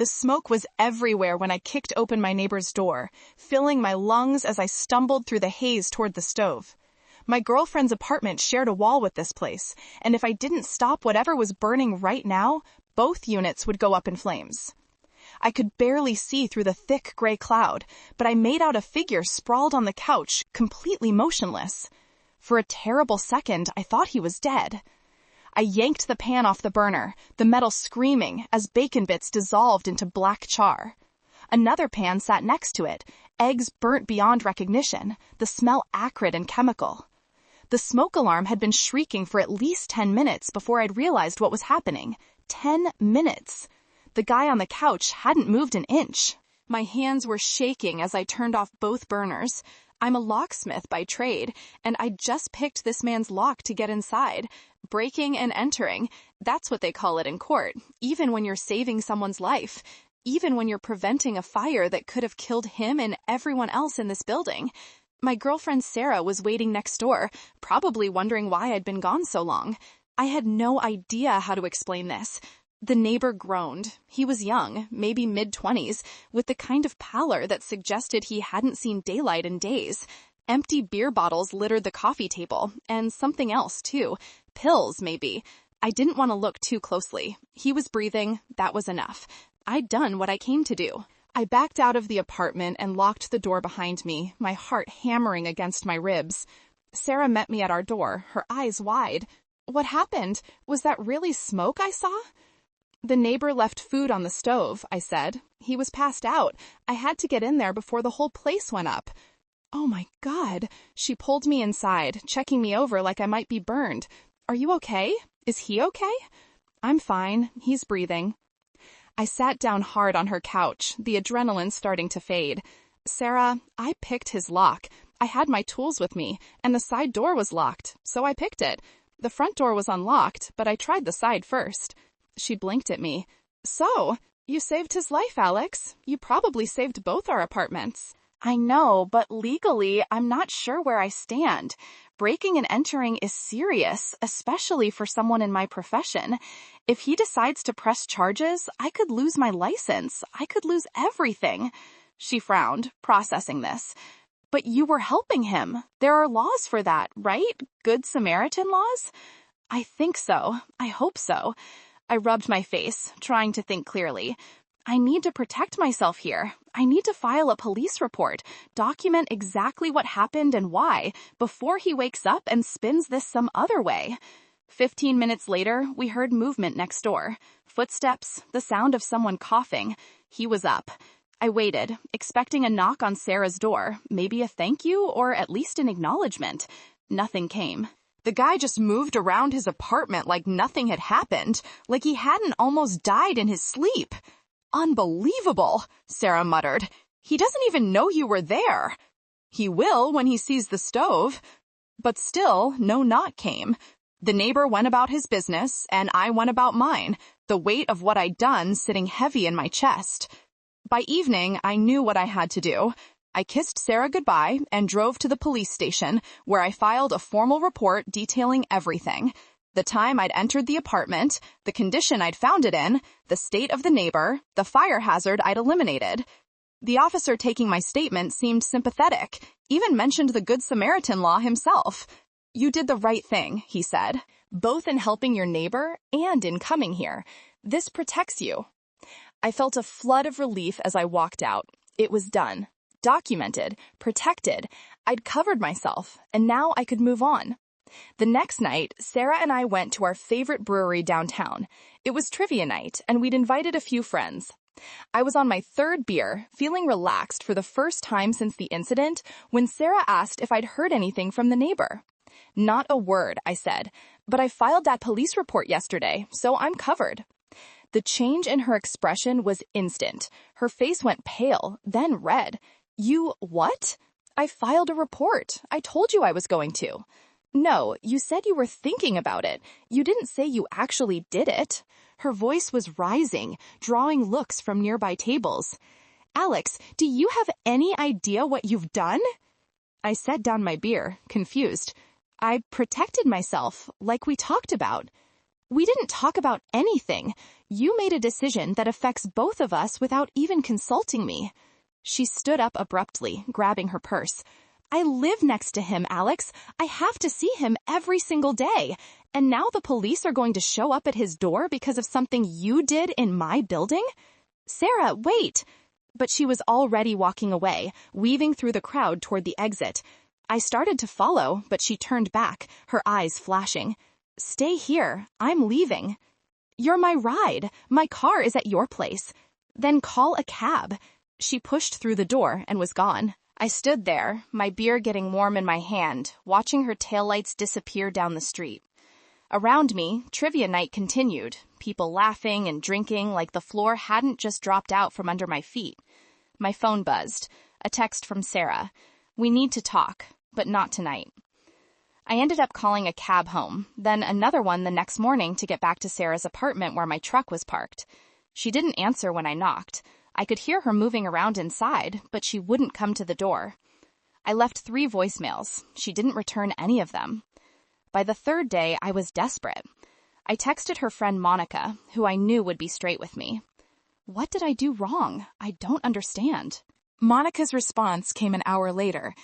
The smoke was everywhere when I kicked open my neighbor's door, filling my lungs as I stumbled through the haze toward the stove. My girlfriend's apartment shared a wall with this place, and if I didn't stop whatever was burning right now, both units would go up in flames. I could barely see through the thick gray cloud, but I made out a figure sprawled on the couch, completely motionless. For a terrible second, I thought he was dead. I yanked the pan off the burner, the metal screaming as bacon bits dissolved into black char. Another pan sat next to it, eggs burnt beyond recognition, the smell acrid and chemical. The smoke alarm had been shrieking for at least 10 minutes before I'd realized what was happening. 10 minutes. The guy on the couch hadn't moved an inch. My hands were shaking as I turned off both burners. I'm a locksmith by trade, and I just picked this man's lock to get inside. Breaking and entering, that's what they call it in court, even when you're saving someone's life, even when you're preventing a fire that could have killed him and everyone else in this building. My girlfriend Sarah was waiting next door, probably wondering why I'd been gone so long. I had no idea how to explain this. The neighbor groaned. He was young, maybe mid-20s, with the kind of pallor that suggested he hadn't seen daylight in days. Empty beer bottles littered the coffee table, and something else, too. Pills, maybe. I didn't want to look too closely. He was breathing. That was enough. I'd done what I came to do. I backed out of the apartment and locked the door behind me, my heart hammering against my ribs. Sarah met me at our door, her eyes wide. What happened? Was that really smoke I saw? The neighbor left food on the stove, I said. He was passed out. I had to get in there before the whole place went up. Oh my God. She pulled me inside, checking me over like I might be burned. Are you okay? Is he okay? I'm fine. He's breathing. I sat down hard on her couch, the adrenaline starting to fade. Sarah, I picked his lock. I had my tools with me, and the side door was locked, so I picked it. The front door was unlocked, but I tried the side first. She blinked at me. So, you saved his life, Alex. You probably saved both our apartments. I know, but legally, I'm not sure where I stand. Breaking and entering is serious, especially for someone in my profession. If he decides to press charges, I could lose my license. I could lose everything. She frowned, processing this. But you were helping him. There are laws for that, right? Good Samaritan laws? I think so. I hope so. I rubbed my face, trying to think clearly. I need to protect myself here. I need to file a police report, document exactly what happened and why, before he wakes up and spins this some other way. 15 minutes later, we heard movement next door. Footsteps, the sound of someone coughing. He was up. I waited, expecting a knock on Sarah's door, maybe a thank you or at least an acknowledgement. Nothing came. The guy just moved around his apartment like nothing had happened, like he hadn't almost died in his sleep. Unbelievable, Sarah muttered. He doesn't even know you were there. He will when he sees the stove. But still, no knock came. The neighbor went about his business, and I went about mine, the weight of what I'd done sitting heavy in my chest. By evening, I knew what I had to do. I kissed Sarah goodbye and drove to the police station, where I filed a formal report detailing everything. The time I'd entered the apartment, the condition I'd found it in, the state of the neighbor, the fire hazard I'd eliminated. The officer taking my statement seemed sympathetic, even mentioned the Good Samaritan law himself. You did the right thing, he said, both in helping your neighbor and in coming here. This protects you. I felt a flood of relief as I walked out. It was done. Documented, protected. I'd covered myself, and now I could move on. The next night, Sarah and I went to our favorite brewery downtown. It was trivia night, and we'd invited a few friends. I was on my third beer, feeling relaxed for the first time since the incident, when Sarah asked if I'd heard anything from the neighbor. Not a word, I said, but I filed that police report yesterday, so I'm covered. The change in her expression was instant. Her face went pale, then red. You what? I filed a report. I told you I was going to. No, you said you were thinking about it. You didn't say you actually did it. Her voice was rising, drawing looks from nearby tables. Alex, do you have any idea what you've done? I set down my beer, confused. I protected myself, like we talked about. We didn't talk about anything. You made a decision that affects both of us without even consulting me. She stood up abruptly, grabbing her purse. I live next to him, Alex. I have to see him every single day. And now the police are going to show up at his door because of something you did in my building? Sarah, wait! But she was already walking away, weaving through the crowd toward the exit. I started to follow, but she turned back, her eyes flashing. Stay here. I'm leaving. You're my ride. My car is at your place. Then call a cab. She pushed through the door and was gone. I stood there, my beer getting warm in my hand, watching her taillights disappear down the street. Around me, trivia night continued, people laughing and drinking like the floor hadn't just dropped out from under my feet. My phone buzzed. A text from Sarah. We need to talk, but not tonight. I ended up calling a cab home, then another one the next morning to get back to Sarah's apartment where my truck was parked. She didn't answer when I knocked. I could hear her moving around inside, but she wouldn't come to the door. I left 3 voicemails. She didn't return any of them. By the 3rd day, I was desperate. I texted her friend Monica, who I knew would be straight with me. What did I do wrong? I don't understand. Monica's response came an hour later.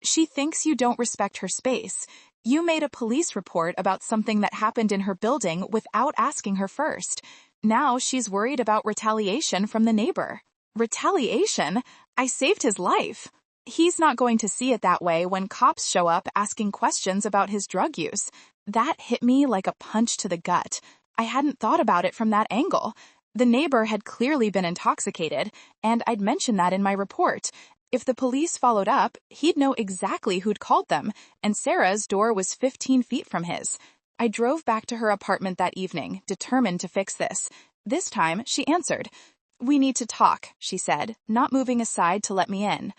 She thinks you don't respect her space. You made a police report about something that happened in her building without asking her first. Now she's worried about retaliation from the neighbor. Retaliation? I saved his life. He's not going to see it that way when cops show up asking questions about his drug use. That hit me like a punch to the gut. I hadn't thought about it from that angle. The neighbor had clearly been intoxicated, and I'd mentioned that in my report. If the police followed up, he'd know exactly who'd called them, and Sarah's door was 15 feet from his. I drove back to her apartment that evening, determined to fix this. This time, she answered. We need to talk, she said, not moving aside to let me in.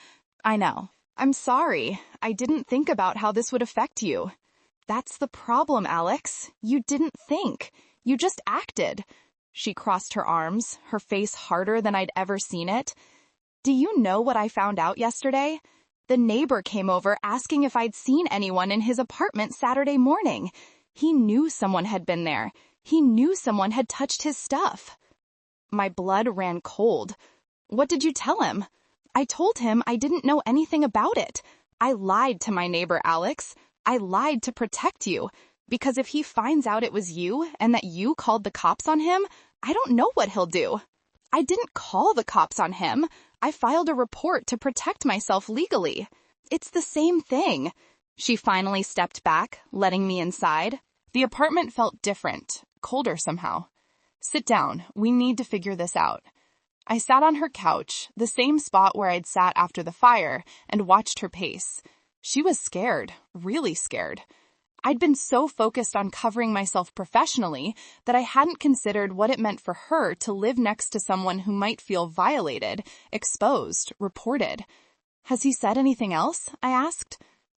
I know. I'm sorry. I didn't think about how this would affect you. That's the problem, Alex. You didn't think. You just acted. She crossed her arms, her face harder than I'd ever seen it. Do you know what I found out yesterday? The neighbor came over asking if I'd seen anyone in his apartment Saturday morning. He knew someone had been there. He knew someone had touched his stuff. My blood ran cold. What did you tell him? I told him I didn't know anything about it. I lied to my neighbor, Alex. I lied to protect you. Because if he finds out it was you and that you called the cops on him, I don't know what he'll do. I didn't call the cops on him. I filed a report to protect myself legally. It's the same thing. She finally stepped back, letting me inside. The apartment felt different, colder somehow. Sit down. We need to figure this out. I sat on her couch, the same spot where I'd sat after the fire, and watched her pace. She was scared, really scared. I'd been so focused on covering myself professionally that I hadn't considered what it meant for her to live next to someone who might feel violated, exposed, reported. Has he said anything else? I asked.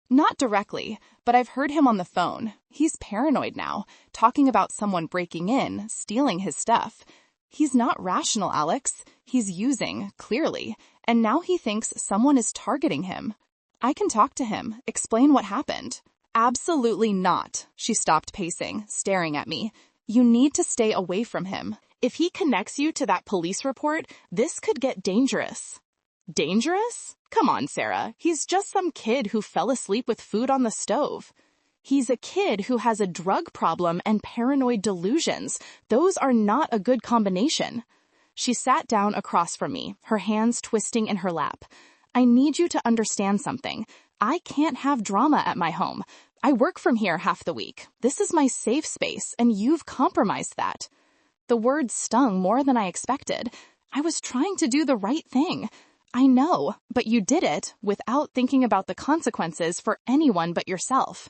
Not directly, but I've heard him on the phone. He's paranoid now, talking about someone breaking in, stealing his stuff. He's not rational, Alex. He's using, clearly, and now he thinks someone is targeting him. I can talk to him, explain what happened. Absolutely not. She stopped pacing, staring at me. You need to stay away from him. If he connects you to that police report, this could get dangerous. Dangerous? Come on, Sarah. He's just some kid who fell asleep with food on the stove. He's a kid who has a drug problem and paranoid delusions. Those are not a good combination. She sat down across from me, her hands twisting in her lap. I need you to understand something. I can't have drama at my home. I work from here half the week. This is my safe space, and you've compromised that. The words stung more than I expected. I was trying to do the right thing. I know, but you did it without thinking about the consequences for anyone but yourself.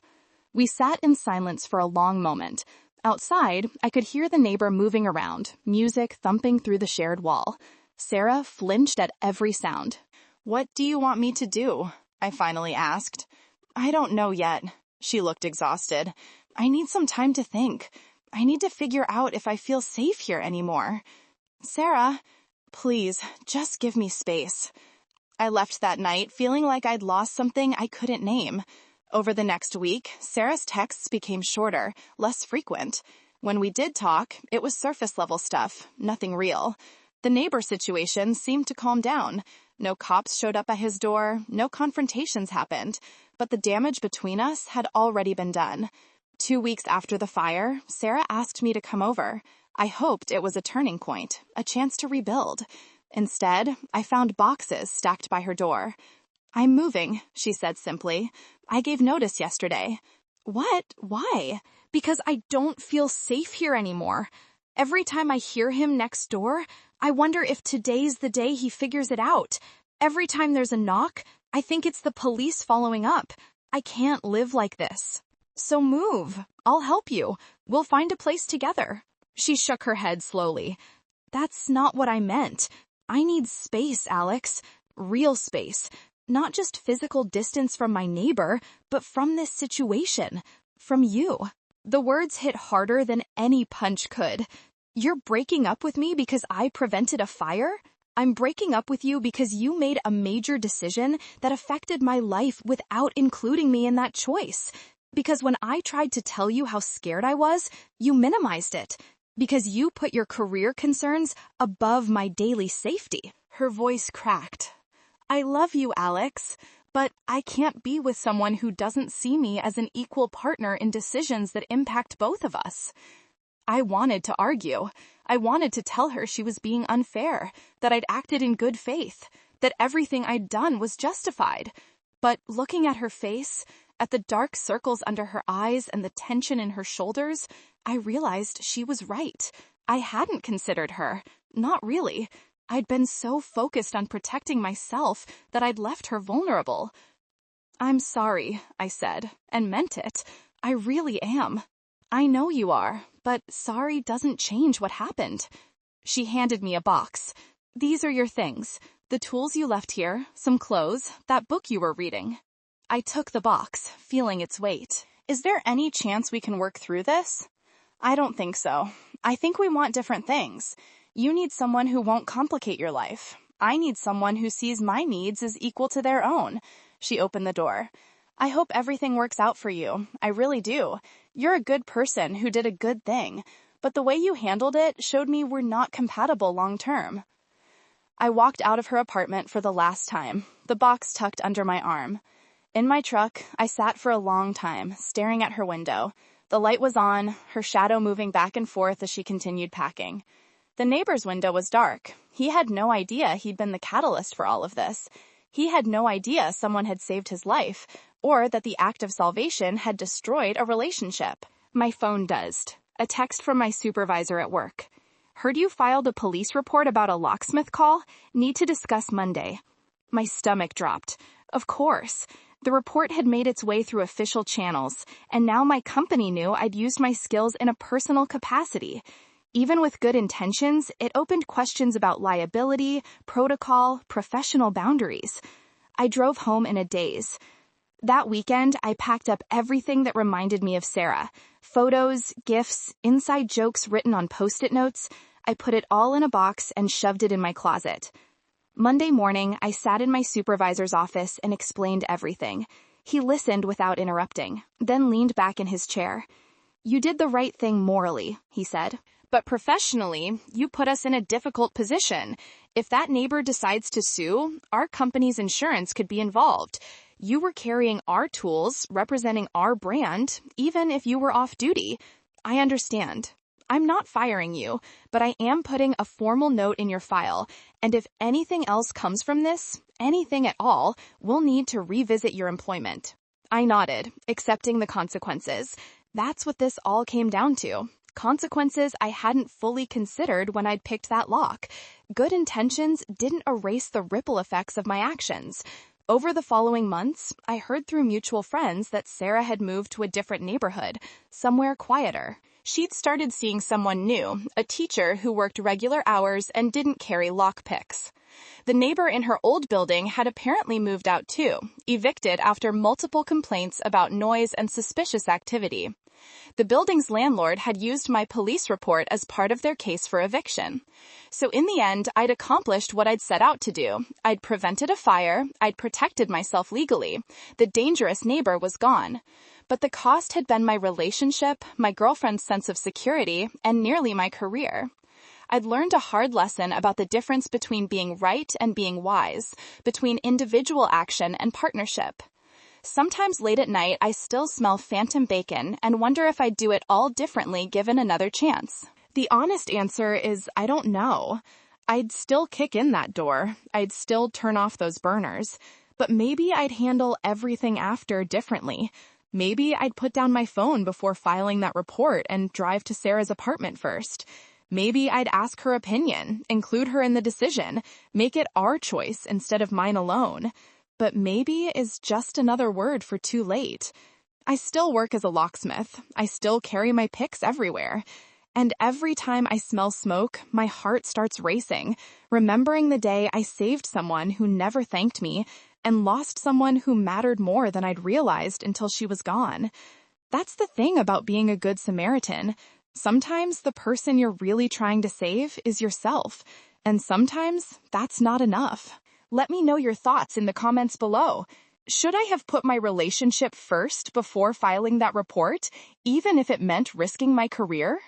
We sat in silence for a long moment. Outside, I could hear the neighbor moving around, music thumping through the shared wall. Sarah flinched at every sound. What do you want me to do? I finally asked. I don't know yet. She looked exhausted. I need some time to think. I need to figure out if I feel safe here anymore. Sarah, please, just give me space. I left that night feeling like I'd lost something I couldn't name. Over the next week, Sarah's texts became shorter, less frequent. When we did talk, it was surface-level stuff, nothing real. The neighbor situation seemed to calm down. No cops showed up at his door, no confrontations happened, but the damage between us had already been done. 2 weeks after the fire, Sarah asked me to come over. I hoped it was a turning point, a chance to rebuild. Instead, I found boxes stacked by her door. "I'm moving," she said simply. "I gave notice yesterday." "What? Why?" "Because I don't feel safe here anymore. Every time I hear him next door, I wonder if today's the day he figures it out. Every time there's a knock, I think it's the police following up. I can't live like this." "So move. I'll help you. We'll find a place together." She shook her head slowly. "That's not what I meant. I need space, Alex. Real space. Not just physical distance from my neighbor, but from this situation. From you." The words hit harder than any punch could. "You're breaking up with me because I prevented a fire? I'm breaking up with you because you made a major decision that affected my life without including me in that choice. Because when I tried to tell you how scared I was, you minimized it. Because you put your career concerns above my daily safety." Her voice cracked. "I love you, Alex, but I can't be with someone who doesn't see me as an equal partner in decisions that impact both of us." I wanted to argue. I wanted to tell her she was being unfair, that I'd acted in good faith, that everything I'd done was justified. But looking at her face, at the dark circles under her eyes and the tension in her shoulders, I realized she was right. I hadn't considered her. Not really. I'd been so focused on protecting myself that I'd left her vulnerable. "I'm sorry," I said, and meant it. "I really am." "I know you are, but sorry doesn't change what happened." She handed me a box. "These are your things. The tools you left here, some clothes, that book you were reading." I took the box, feeling its weight. "Is there any chance we can work through this?" "I don't think so. I think we want different things. You need someone who won't complicate your life. I need someone who sees my needs as equal to their own." She opened the door. "I hope everything works out for you. I really do. You're a good person who did a good thing, but the way you handled it showed me we're not compatible long term." I walked out of her apartment for the last time, the box tucked under my arm. In my truck, I sat for a long time, staring at her window. The light was on, her shadow moving back and forth as she continued packing. The neighbor's window was dark. He had no idea he'd been the catalyst for all of this. He had no idea someone had saved his life, or that the act of salvation had destroyed a relationship. My phone buzzed. A text from my supervisor at work. "Heard you filed a police report about a locksmith call? Need to discuss Monday." My stomach dropped. Of course. The report had made its way through official channels, and now my company knew I'd used my skills in a personal capacity. Even with good intentions, it opened questions about liability, protocol, professional boundaries. I drove home in a daze. That weekend, I packed up everything that reminded me of Sarah. Photos, gifts, inside jokes written on Post-it notes. I put it all in a box and shoved it in my closet. Monday morning, I sat in my supervisor's office and explained everything. He listened without interrupting, then leaned back in his chair. "You did the right thing morally," he said. "But professionally, you put us in a difficult position. If that neighbor decides to sue, our company's insurance could be involved. You were carrying our tools, representing our brand, even if you were off duty. I understand. I'm not firing you, but I am putting a formal note in your file, and if anything else comes from this, anything at all, we'll need to revisit your employment." I nodded, accepting the consequences. That's what this all came down to. Consequences I hadn't fully considered when I'd picked that lock. Good intentions didn't erase the ripple effects of my actions. Over the following months, I heard through mutual friends that Sarah had moved to a different neighborhood, somewhere quieter. She'd started seeing someone new, a teacher who worked regular hours and didn't carry lockpicks. The neighbor in her old building had apparently moved out too, evicted after multiple complaints about noise and suspicious activity. The building's landlord had used my police report as part of their case for eviction. So in the end, I'd accomplished what I'd set out to do. I'd prevented a fire, I'd protected myself legally. The dangerous neighbor was gone. But the cost had been my relationship, my girlfriend's sense of security, and nearly my career. I'd learned a hard lesson about the difference between being right and being wise, between individual action and partnership. Sometimes late at night, I still smell phantom bacon and wonder if I'd do it all differently given another chance. The honest answer is I don't know. I'd still kick in that door. I'd still turn off those burners. But maybe I'd handle everything after differently. Maybe I'd put down my phone before filing that report and drive to Sarah's apartment first. Maybe I'd ask her opinion, include her in the decision, make it our choice instead of mine alone. But maybe is just another word for too late. I still work as a locksmith. I still carry my picks everywhere. And every time I smell smoke, my heart starts racing, remembering the day I saved someone who never thanked me and lost someone who mattered more than I'd realized until she was gone. That's the thing about being a good Samaritan. Sometimes the person you're really trying to save is yourself, and sometimes that's not enough. Let me know your thoughts in the comments below. Should I have put my relationship first before filing that report, even if it meant risking my career?